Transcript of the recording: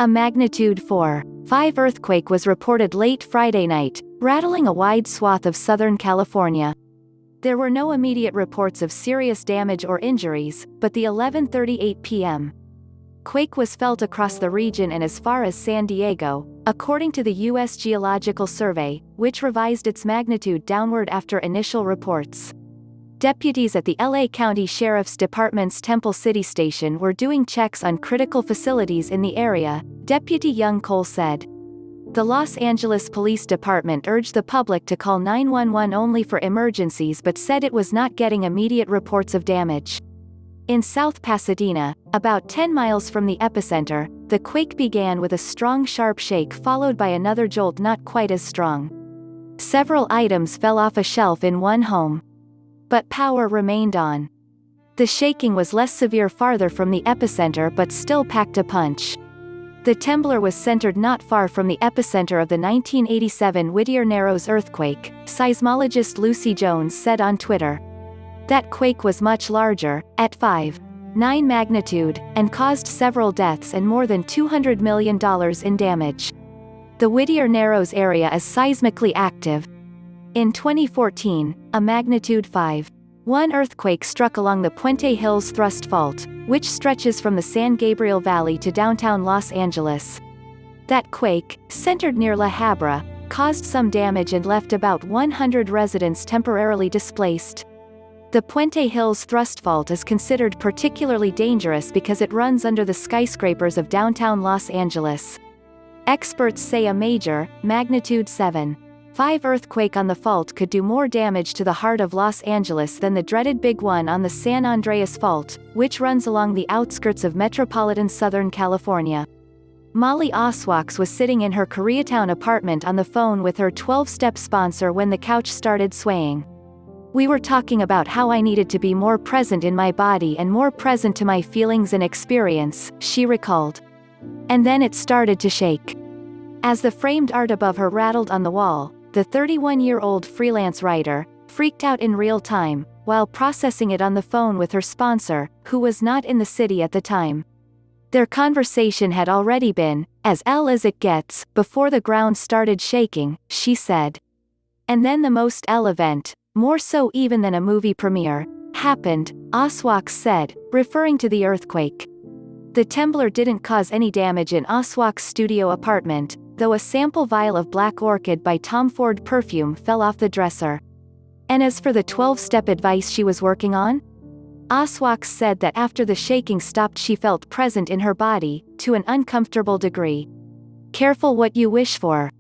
A magnitude 4.5 earthquake was reported late Friday night, rattling a wide swath of Southern California. There were no immediate reports of serious damage or injuries, but the 11:38 p.m. quake was felt across the region and as far as San Diego, according to the U.S. Geological Survey, which revised its magnitude downward after initial reports. Deputies at the LA County Sheriff's Department's Temple City Station were doing checks on critical facilities in the area, Deputy Young Cole said. The Los Angeles Police Department urged the public to call 911 only for emergencies but said it was not getting immediate reports of damage. In South Pasadena, about 10 miles from the epicenter, the quake began with a strong sharp shake followed by another jolt not quite as strong. Several items fell off a shelf in one home. But power remained on. The shaking was less severe farther from the epicenter but still packed a punch. The temblor was centered not far from the epicenter of the 1987 Whittier Narrows earthquake, seismologist Lucy Jones said on Twitter. That quake was much larger, at 5.9 magnitude, and caused several deaths and more than $200 million in damage. The Whittier Narrows area is seismically active. In 2014, a magnitude 5.1 earthquake struck along the Puente Hills Thrust Fault, which stretches from the San Gabriel Valley to downtown Los Angeles. That quake, centered near La Habra, caused some damage and left about 100 residents temporarily displaced. The Puente Hills Thrust Fault is considered particularly dangerous because it runs under the skyscrapers of downtown Los Angeles. Experts say a major, magnitude 7.5 earthquake on the fault could do more damage to the heart of Los Angeles than the dreaded big one on the San Andreas Fault, which runs along the outskirts of metropolitan Southern California. Molly Oswaks was sitting in her Koreatown apartment on the phone with her 12-step sponsor when the couch started swaying. We were talking about how I needed to be more present in my body and more present to my feelings and experience, she recalled. And then it started to shake. As the framed art above her rattled on the wall, the 31-year-old freelance writer freaked out in real time, while processing it on the phone with her sponsor, who was not in the city at the time. Their conversation had already been, as ill as it gets, before the ground started shaking, she said. And then the most ill event, more so even than a movie premiere, happened, Oswaks said, referring to the earthquake. The temblor didn't cause any damage in Oswaks' studio apartment, though a sample vial of Black Orchid by Tom Ford perfume fell off the dresser. And as for the 12-step advice she was working on? Oswaks said that after the shaking stopped she felt present in her body, to an uncomfortable degree. Careful what you wish for.